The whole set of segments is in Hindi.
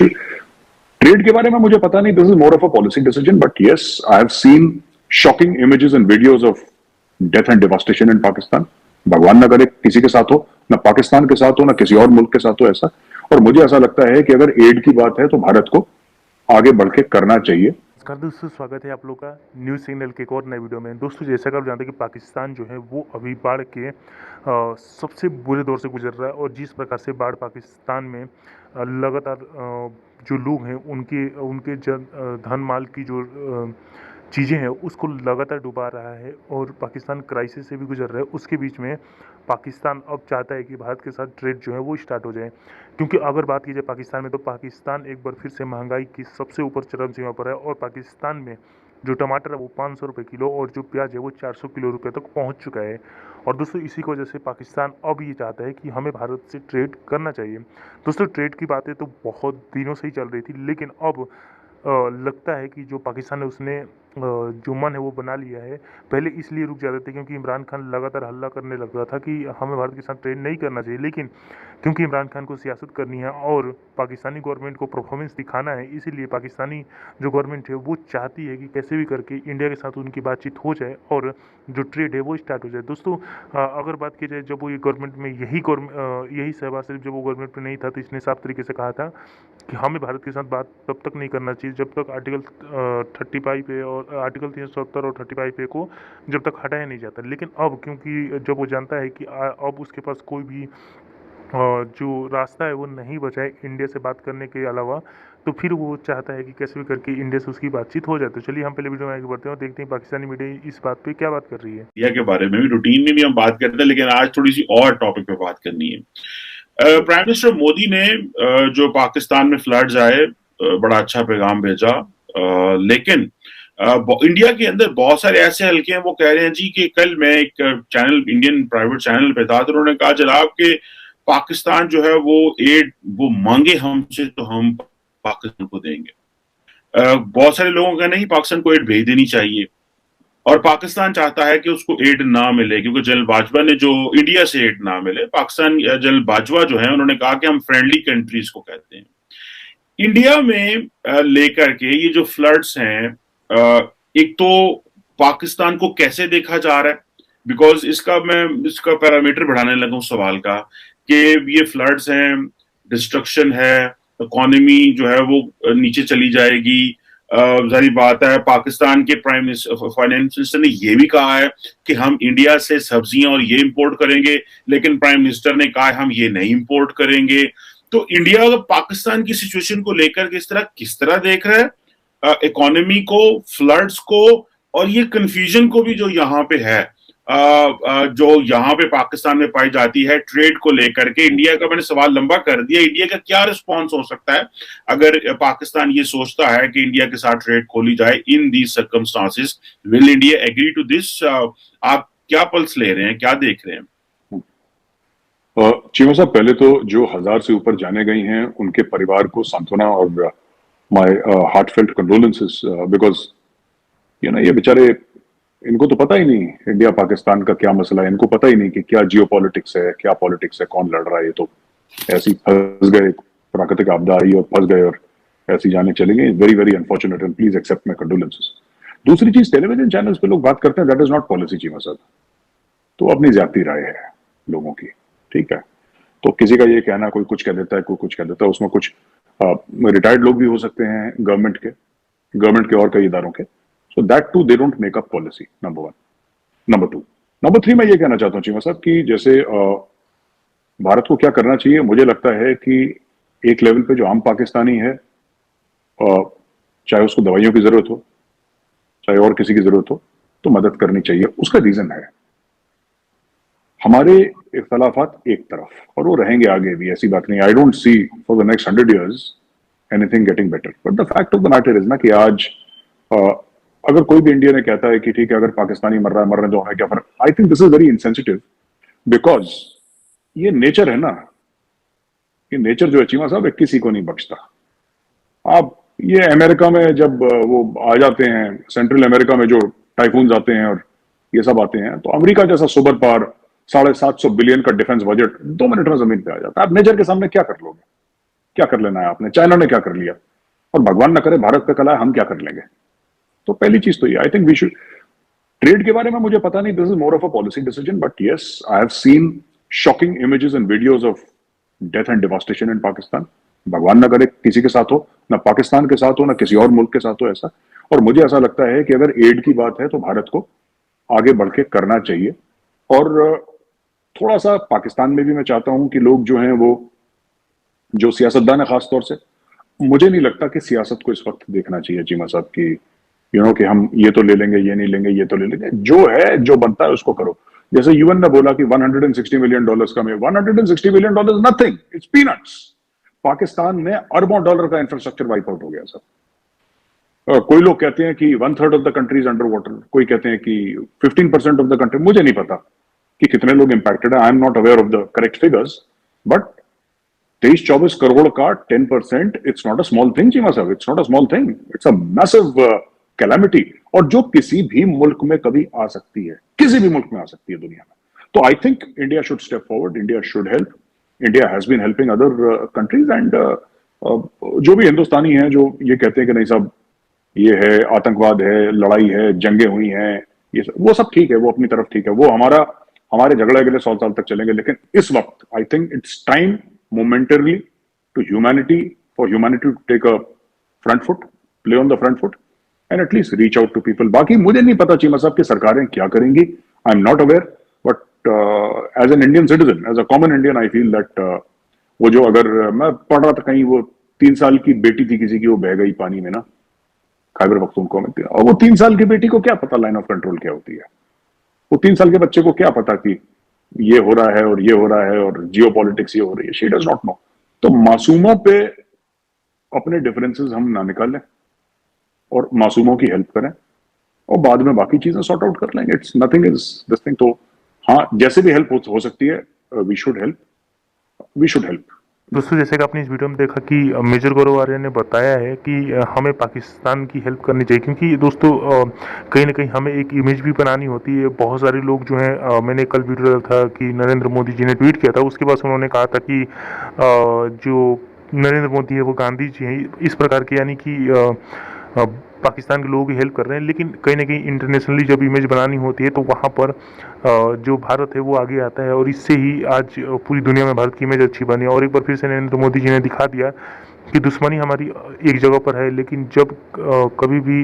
ट्रेड के बारे में मुझे पता नहीं, this is more of a policy decision, but yes I have seen shocking images and videos of death and devastation in Pakistan. भगवान न करे किसी के साथ हो, ना पाकिस्तान के साथ हो, ना किसी और मुल्क के साथ हो ऐसा। और मुझे ऐसा लगता है कि अगर एड की बात है तो भारत को आगे बढ़ के करना चाहिए। नमस्कार दोस्तों, स्वागत है आप लोग का न्यूज़ सिग्नल के एक और नए वीडियो में। दोस्तों, जैसा कि आप जानते हैं कि पाकिस्तान जो है वो अभी बाढ़ के सबसे बुरे दौर से गुजर रहा है। और जिस प्रकार से बाढ़ पाकिस्तान में लगातार जो लोग हैं उनके उनके धन माल की जो चीज़ें हैं उसको लगातार डुबा रहा है और पाकिस्तान क्राइसिस से भी गुजर रहा है। उसके बीच में पाकिस्तान अब चाहता है कि भारत के साथ ट्रेड जो है वो स्टार्ट हो जाए, क्योंकि अगर बात की जाए पाकिस्तान में तो पाकिस्तान एक बार फिर से महंगाई की सबसे ऊपर चरम सीमा पर है। और पाकिस्तान में जो टमाटर है वो 500 रुपये किलो और जो प्याज है वो 400 किलो रुपये तक पहुंच चुका है। और दोस्तों, इसी की वजह से पाकिस्तान अब ये चाहता है कि हमें भारत से ट्रेड करना चाहिए। दोस्तों, ट्रेड की बातें तो बहुत दिनों से ही चल रही थी, लेकिन अब लगता है कि जो पाकिस्तान है उसने जो मन है वो बना लिया है। पहले इसलिए रुक जाते थे क्योंकि इमरान खान लगातार हल्ला करने लग रहा था कि हमें भारत के साथ ट्रेड नहीं करना चाहिए, लेकिन क्योंकि इमरान खान को सियासत करनी है और पाकिस्तानी गवर्नमेंट को परफॉर्मेंस दिखाना है, इसीलिए पाकिस्तानी जो गवर्नमेंट है वो चाहती है कि कैसे भी करके इंडिया के साथ उनकी बातचीत हो जाए और जो ट्रेड है वो स्टार्ट हो जाए। दोस्तों, अगर बात की जाए जब वो ये गवर्नमेंट में यही शहबाज शरीफ जब वो गवर्नमेंट में नहीं था तो इसने साफ तरीके से कहा था कि हमें भारत के साथ बात तब तक नहीं करना चाहिए जब तक आर्टिकल 35 ए और आर्टिकल 370 और 35 ए को जब तक हटाया नहीं जाता। लेकिन अब क्योंकि जब वो जानता है कि अब उसके पास कोई भी जो रास्ता है वो नहीं बचा है इंडिया से बात करने के अलावा, तो फिर वो चाहता है कि कैसे भी करके इंडिया से उसकी बातचीत हो जाए। तो चलिए हम पहले वीडियो में आगे बढ़ते हैं और देखते हैं पाकिस्तानी मीडिया इस बात पे क्या बात कर रही है। इंडिया के बारे में भी रूटीन में भी हम बात करते हैं, लेकिन आज थोड़ी सी और टॉपिक पे बात करनी है। प्राइम मिनिस्टर मोदी ने जो पाकिस्तान में फ्लड्स आए, बड़ा अच्छा पैगाम भेजा, लेकिन इंडिया के अंदर बहुत सारे ऐसे हल्के हैं। वो कह रहे हैं जी कि कल मैं एक चैनल, इंडियन प्राइवेट चैनल पे था, तो उन्होंने कहा जनाब कि पाकिस्तान जो है वो एड वो मांगे हमसे तो हम पाकिस्तान को देंगे। बहुत सारे लोगों का नहीं, पाकिस्तान को एड भेज देनी चाहिए और पाकिस्तान चाहता है कि उसको एड ना मिले, क्योंकि जनरल बाजवा ने जो इंडिया से एड ना मिले, पाकिस्तान जनरल बाजवा जो है उन्होंने कहा कि हम फ्रेंडली कंट्रीज को कहते हैं। इंडिया में लेकर के ये जो फ्लड्स हैं, एक तो पाकिस्तान को कैसे देखा जा रहा है, बिकॉज मैं इसका पैरामीटर बढ़ाने लगा हूं सवाल का कि ये फ्लड्स हैं, डिस्ट्रक्शन है, इकोनॉमी जो है वो नीचे चली जाएगी। जारी बात है, पाकिस्तान के फाइनेंस मिनिस्टर ने यह भी कहा है कि हम इंडिया से सब्जियां और ये इंपोर्ट करेंगे, लेकिन प्राइम मिनिस्टर ने कहा है हम ये नहीं इंपोर्ट करेंगे। तो इंडिया पाकिस्तान की सिचुएशन को लेकर किस तरह देख रहा है, इकोनॉमी को, फ्लड्स को और ये कंफ्यूजन को भी जो यहाँ पे है, जो यहाँ पे पाकिस्तान में पाई जाती है ट्रेड को लेकर के। इंडिया का, मैंने सवाल लंबा कर दिया, इंडिया का क्या रिस्पॉन्स हो सकता है अगर पाकिस्तान ये सोचता है कि इंडिया के साथ ट्रेड खोली जाए in these circumstances? Will India agree to this? आप क्या पल्स ले रहे हैं, क्या देख रहे हैं? चीमा साहब, पहले तो जो 1000 से ऊपर जाने गई हैं उनके परिवार को सांत्वना और माय हार्टफेल्ट कंडोलेंसेस, बिकॉज ये बेचारे, इनको तो पता ही नहीं इंडिया पाकिस्तान का क्या मसला है, इनको पता ही नहीं कि क्या जियोपॉलिटिक्स है, क्या पॉलिटिक्स है, कौन लड़ रहा है। ये तो ऐसे ही फंस गए, प्राकृतिक आपदा आई और फंस गए और ऐसी जाने चले गए। Very very unfortunate and please accept my condolences. दूसरी चीज, टेलीविजन चैनल्स पे लोग बात करते हैं, that is not policy Cheema साहब। तो अपनी ज्यादती राय है लोगों की, ठीक है। तो किसी का ये कहना, कोई कुछ कह देता है, कोई कुछ कह देता है, उसमें कुछ रिटायर्ड लोग भी हो सकते हैं गवर्नमेंट के और कई इदारों के। So that too they don't make up policy, number one. Number two, number three, मैं ये कहना चाहता हूँ चीमा साहब कि जैसे भारत को क्या करना चाहिए, मुझे लगता है कि एक लेवल पे जो आम पाकिस्तानी है, चाहे उसको दवाइयों की जरूरत हो, चाहे और किसी की जरूरत हो, तो मदद करनी चाहिए। उसका रीजन है हमारे इख्तलाफात एक तरफ और वो रहेंगे आगे भी, ऐसी बात नहीं। I don't see for the next 100 years anything getting better, but the fact of the matter is ना कि आज अगर कोई भी इंडिया ने कहता है कि ठीक है, अगर पाकिस्तानी मर रहा है, मरने दो, हमें क्या फर्क। I think this is very insensitive, because ये नेचर है ना, ये नेचर जो है चीमा साहब, किसी को नहीं बख्शता। आप ये अमेरिका में जब वो आ जाते हैं, सेंट्रल अमेरिका में जो टाइफून्स आते हैं और ये सब आते हैं, तो अमेरिका जैसा सुपर पावर 750 बिलियन का डिफेंस बजट 2 मिनट में जमीन पे आ जाता है। आप नेचर के सामने क्या कर लोगे? क्या कर लेना है आपने, चाइना ने क्या कर लिया, और भगवान ना करे भारत पे कला है, हम क्या कर लेंगे। तो पहली चीज तो ये, I think we should, trade के बारे में मुझे पता नहीं, this is more of a policy decision, but yes I have seen shocking images and videos of death and devastation in Pakistan. भगवान ना करे किसी के साथ हो, ना पाकिस्तान के साथ हो, ना किसी और मुल्क के साथ हो ऐसा। और मुझे ऐसा लगता है कि अगर एड की बात है तो भारत को आगे बढ़ के करना चाहिए। और थोड़ा सा पाकिस्तान में भी मैं चाहता हूं कि लोग जो हैं वो, जो सियासतदान है खासतौर से, मुझे नहीं लगता कि सियासत को इस वक्त देखना चाहिए चीमा साहब की, कि हम ये तो ले लेंगे, ये नहीं लेंगे, ये तो ले लेंगे, जो है जो बनता है उसको करो। जैसे यूएन ने बोला कि $160 मिलियन कम है, $160 million nothing, it's peanuts. Pakistan में अरबों डॉलर का इंफ्रास्ट्रक्चर वाइप आउट हो गया सर। कोई लोग कहते हैं कि 1/3 of the country is under water, कोई कहते हैं कि 15% ऑफ द कंट्री, मुझे नहीं पता कि कितने लोग इंपैक्टेड है, I am not aware of the correct figures, but 23-24 crore का 10%, it's not a small thing Cheema साहब, it's not a small thing, it's a massive calamity, और जो किसी भी मुल्क में कभी आ सकती है, किसी भी मुल्क में आ सकती है दुनिया में। तो I think India should step forward, India should help, India has been helping other countries, and जो भी हिंदुस्तानी हैं जो ये कहते हैं कि नहीं साहब ये है आतंकवाद है, लड़ाई है, जंगें हुई हैं, ये सब, वो सब ठीक है, वो अपनी तरफ ठीक है, वो हमारे झगड़े के लिए 100 साल तक चलेंगे, लेकिन इस वक्त I think it's time momentarily to humanity, for humanity to take a front foot, play on the front foot, and at least reach out to people. बाकी मुझे नहीं पता चीमा साहब की सरकारें क्या करेंगी, I am not aware, but as an Indian citizen, as a common Indian, I feel that वो जो, अगर मैं पढ़ रहा था कहीं, वो 3 साल की बेटी थी किसी की, वो बह गई पानी में ना, खैबर पख्तूनख्वा में, और वो 3 साल की बेटी को क्या पता लाइन ऑफ कंट्रोल क्या होती है, वो 3 साल के बच्चे को क्या पता कि ये हो रहा है और ये हो रहा है और जियो पॉलिटिक्स ये हो रही है, शी डज नॉट नो। तो मासूमों पे अपने डिफरेंसेस हम ना निकालें और मासूमों की हेल्प करें, और बाद में बाकी चीजें सॉर्ट आउट कर लेंगे, it's nothing is this thing. तो हाँ, जैसे भी हेल्प हो सकती है, वी शुड हेल्प। दोस्तों, जैसे कि आपने इस वीडियो में देखा कि मेजर गौरव आर्य ने बताया है कि हमें पाकिस्तान की हेल्प करनी चाहिए, क्योंकि दोस्तों कहीं ना कहीं हमें एक इमेज भी बनानी होती है। बहुत सारे लोग जो हैं, मैंने कल वीडियो डाला था कि नरेंद्र मोदी जी ने ट्वीट किया था, उसके बाद उन्होंने कहा था कि जो नरेंद्र मोदी है वो गांधी जी हैं, इस प्रकार के, यानी कि पाकिस्तान के लोगों की हेल्प कर रहे हैं। लेकिन कहीं ना कहीं इंटरनेशनली जब इमेज बनानी होती है तो वहाँ पर जो भारत है वो आगे आता है, और इससे ही आज पूरी दुनिया में भारत की इमेज अच्छी बनी। और एक बार फिर से नरेंद्र मोदी जी ने दिखा दिया कि दुश्मनी हमारी एक जगह पर है, लेकिन जब कभी भी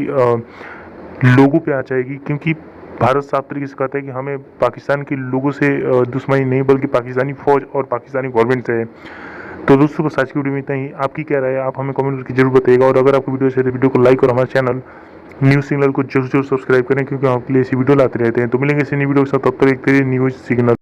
लोगों पे आ जाएगी, क्योंकि भारत साफ तरीके से कहता है कि हमें पाकिस्तान के लोगों से दुश्मनी नहीं, बल्कि पाकिस्तानी फौज और पाकिस्तानी गवर्नमेंट से है। तो दोस्तों, बस आज की वीडियो में इतना ही। आपकी क्या राय है, आप हमें कमेंट करके जरूर बताइएगा, और अगर आपको वीडियो अच्छी लगे तो वीडियो को लाइक और हमारे चैनल न्यूज़ सिग्नल को जरूर सब्सक्राइब करें, क्योंकि हम आपके लिए ऐसी वीडियो लाते रहते हैं। तो मिलेंगे इसी नई वीडियो के साथ, तब तक एक न्यूज़ सिग्नल।